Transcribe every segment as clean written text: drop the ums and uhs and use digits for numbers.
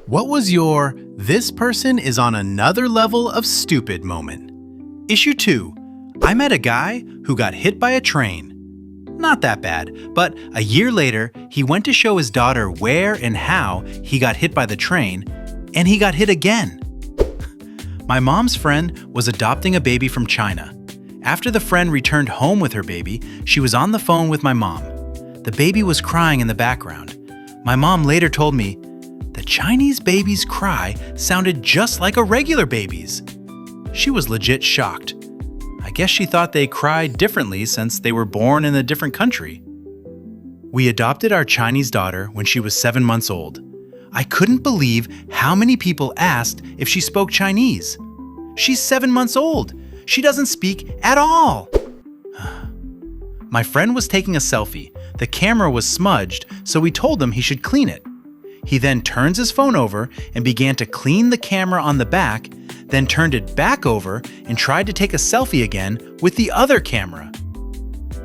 What was your "this person is on another level of stupid" moment? Issue 2. I met a guy who got hit by a train. Not that bad, but a year later, he went to show his daughter where and how he got hit by the train, and he got hit again. My mom's friend was adopting a baby from China. After the friend returned home with her baby, she was on the phone with my mom. The baby was crying in the background. My mom later told me, the Chinese baby's cry sounded just like a regular baby's. She was legit shocked. I guess she thought they cried differently since they were born in a different country. We adopted our Chinese daughter when she was 7 months old. I couldn't believe how many people asked if she spoke Chinese. She's 7 months old. She doesn't speak at all. My friend was taking a selfie. The camera was smudged, so we told him he should clean it. He then turns his phone over and began to clean the camera on the back, then turned it back over and tried to take a selfie again with the other camera.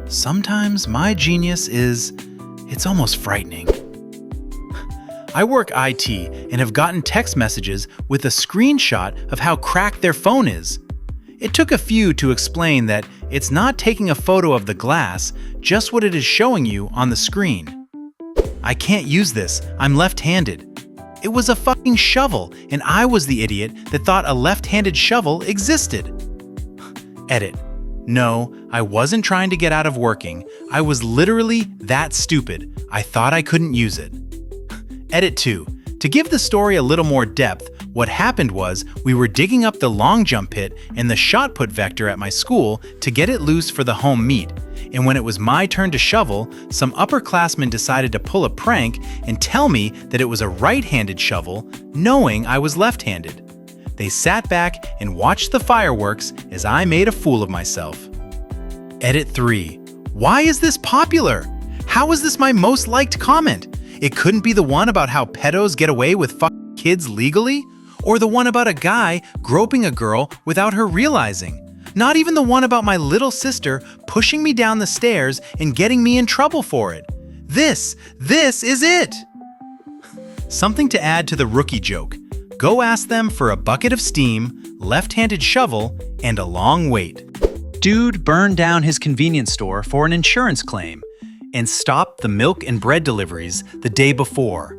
Sometimes my genius it's almost frightening. I work IT and have gotten text messages with a screenshot of how cracked their phone is. It took a few to explain that it's not taking a photo of the glass, just what it is showing you on the screen. I can't use this, I'm left-handed. It was a fucking shovel, and I was the idiot that thought a left-handed shovel existed. Edit. No, I wasn't trying to get out of working. I was literally that stupid. I thought I couldn't use it. Edit 2. To give the story a little more depth, what happened was we were digging up the long jump pit and the shot put vector at my school to get it loose for the home meet. And when it was my turn to shovel, some upperclassmen decided to pull a prank and tell me that it was a right-handed shovel, knowing I was left-handed. They sat back and watched the fireworks as I made a fool of myself. Edit 3. Why is this popular? How is this my most liked comment? It couldn't be the one about how pedos get away with fucking kids legally? Or the one about a guy groping a girl without her realizing? Not even the one about my little sister pushing me down the stairs and getting me in trouble for it. This is it! Something to add to the rookie joke. Go ask them for a bucket of steam, left-handed shovel, and a long wait. Dude burned down his convenience store for an insurance claim and stopped the milk and bread deliveries the day before.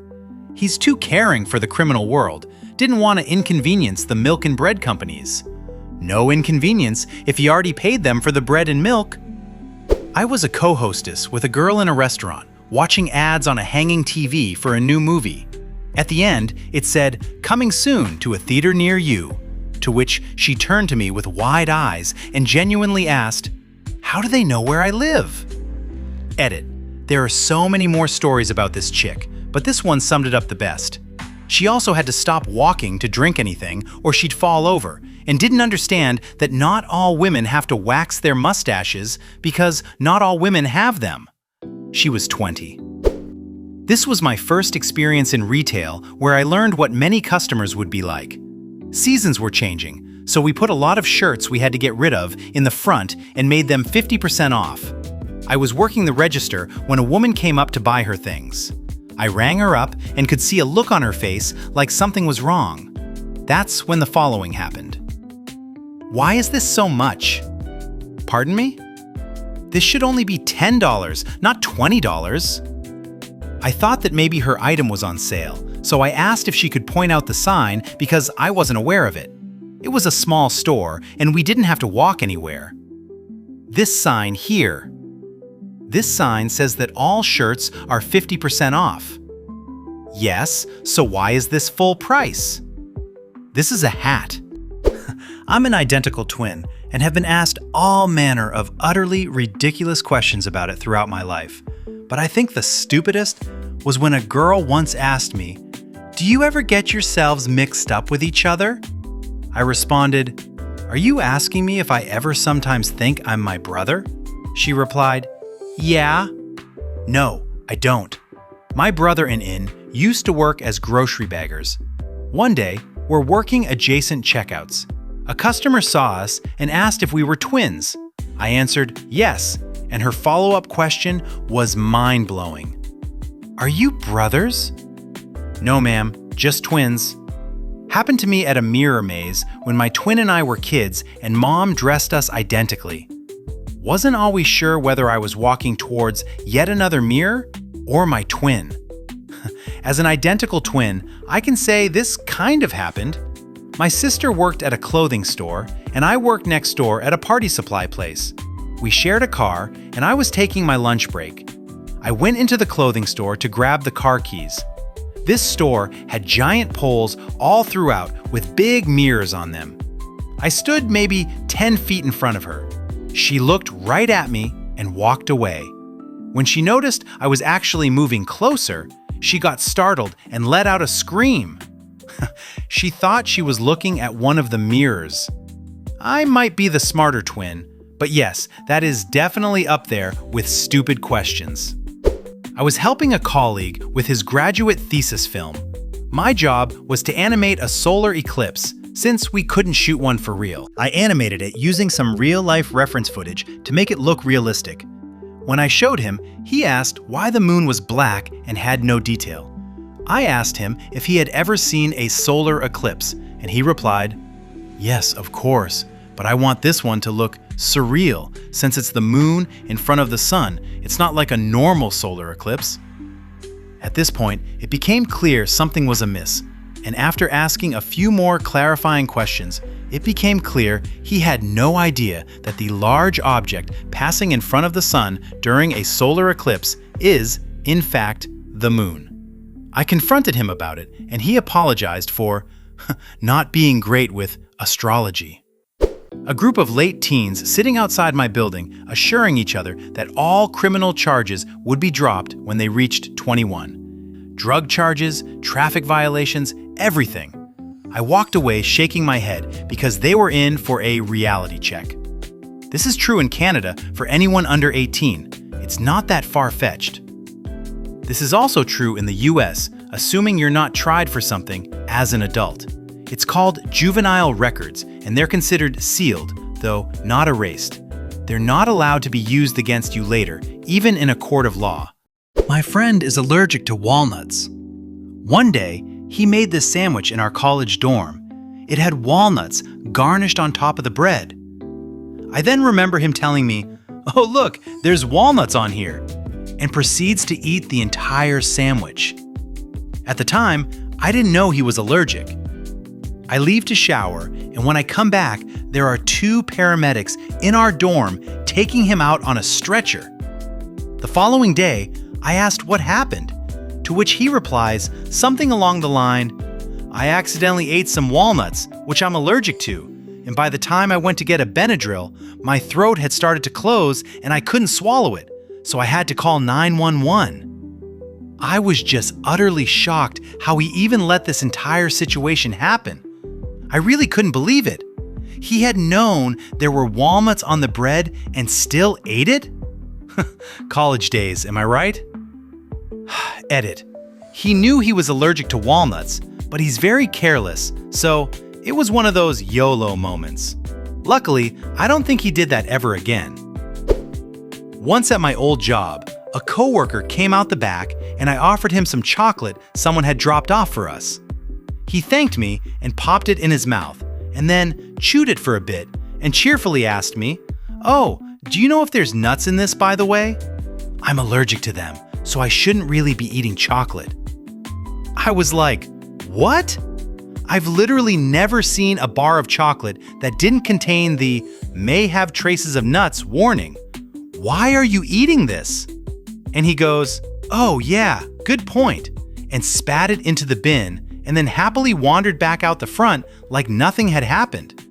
He's too caring for the criminal world, didn't want to inconvenience the milk and bread companies. No inconvenience if he already paid them for the bread and milk. I was a co-hostess with a girl in a restaurant, watching ads on a hanging TV for a new movie. At the end, it said, "Coming soon to a theater near you," to which she turned to me with wide eyes and genuinely asked, "How do they know where I live?" Edit. There are so many more stories about this chick, but this one summed it up the best. She also had to stop walking to drink anything or she'd fall over, and didn't understand that not all women have to wax their mustaches because not all women have them. She was 20. This was my first experience in retail where I learned what many customers would be like. Seasons were changing, so we put a lot of shirts we had to get rid of in the front and made them 50% off. I was working the register when a woman came up to buy her things. I rang her up and could see a look on her face like something was wrong. That's when the following happened. Why is this so much? Pardon me? This should only be $10, not $20. I thought that maybe her item was on sale, so I asked if she could point out the sign because I wasn't aware of it. It was a small store and we didn't have to walk anywhere. This sign here. This sign says that all shirts are 50% off. Yes, so why is this full price? This is a hat. I'm an identical twin and have been asked all manner of utterly ridiculous questions about it throughout my life. But I think the stupidest was when a girl once asked me, "Do you ever get yourselves mixed up with each other?" I responded, "Are you asking me if I ever sometimes think I'm my brother?" She replied, "Yeah." No, I don't. My brother and In used to work as grocery baggers. One day, we're working adjacent checkouts. A customer saw us and asked if we were twins. I answered yes, and her follow-up question was mind-blowing. "Are you brothers?" "No, ma'am, just twins. Happened to me at a mirror maze when my twin and I were kids and Mom dressed us identically. Wasn't always sure whether I was walking towards yet another mirror or my twin. As an identical twin, I can say this kind of happened. My sister worked at a clothing store, and I worked next door at a party supply place. We shared a car, and I was taking my lunch break. I went into the clothing store to grab the car keys. This store had giant poles all throughout with big mirrors on them. I stood maybe 10 feet in front of her. She looked right at me and walked away. When she noticed I was actually moving closer, she got startled and let out a scream. She thought she was looking at one of the mirrors. I might be the smarter twin, but yes, that is definitely up there with stupid questions. I was helping a colleague with his graduate thesis film. My job was to animate a solar eclipse, since we couldn't shoot one for real. I animated it using some real-life reference footage to make it look realistic. When I showed him, he asked why the moon was black and had no detail. I asked him if he had ever seen a solar eclipse, and he replied, "Yes, of course, but I want this one to look surreal since it's the moon in front of the sun. It's not like a normal solar eclipse." At this point, it became clear something was amiss, and after asking a few more clarifying questions, it became clear he had no idea that the large object passing in front of the sun during a solar eclipse is, in fact, the moon. I confronted him about it, and he apologized for not being great with astrology. A group of late teens sitting outside my building, assuring each other that all criminal charges would be dropped when they reached 21. Drug charges, traffic violations, everything. I walked away shaking my head because they were in for a reality check. This is true in Canada for anyone under 18. It's not that far-fetched. This is also true in the US, assuming you're not tried for something as an adult. It's called juvenile records, and they're considered sealed, though not erased. They're not allowed to be used against you later, even in a court of law. My friend is allergic to walnuts. One day, he made this sandwich in our college dorm. It had walnuts garnished on top of the bread. I then remember him telling me, "Oh look, there's walnuts on here," and proceeds to eat the entire sandwich. At the time, I didn't know he was allergic. I leave to shower, and when I come back, there are 2 paramedics in our dorm taking him out on a stretcher. The following day, I asked what happened, to which he replies something along the line, "I accidentally ate some walnuts, which I'm allergic to, and by the time I went to get a Benadryl, my throat had started to close and I couldn't swallow it, so I had to call 911. I was just utterly shocked how he even let this entire situation happen. I really couldn't believe it. He had known there were walnuts on the bread and still ate it? College days, am I right? Edit. He knew he was allergic to walnuts, but he's very careless, so it was one of those YOLO moments. Luckily, I don't think he did that ever again. Once at my old job, a coworker came out the back and I offered him some chocolate someone had dropped off for us. He thanked me and popped it in his mouth, and then chewed it for a bit and cheerfully asked me, "Oh, do you know if there's nuts in this, by the way? I'm allergic to them, so I shouldn't really be eating chocolate." I was like, what? I've literally never seen a bar of chocolate that didn't contain the "may have traces of nuts" warning. Why are you eating this? And he goes, "Oh yeah, good point," and spat it into the bin and then happily wandered back out the front like nothing had happened.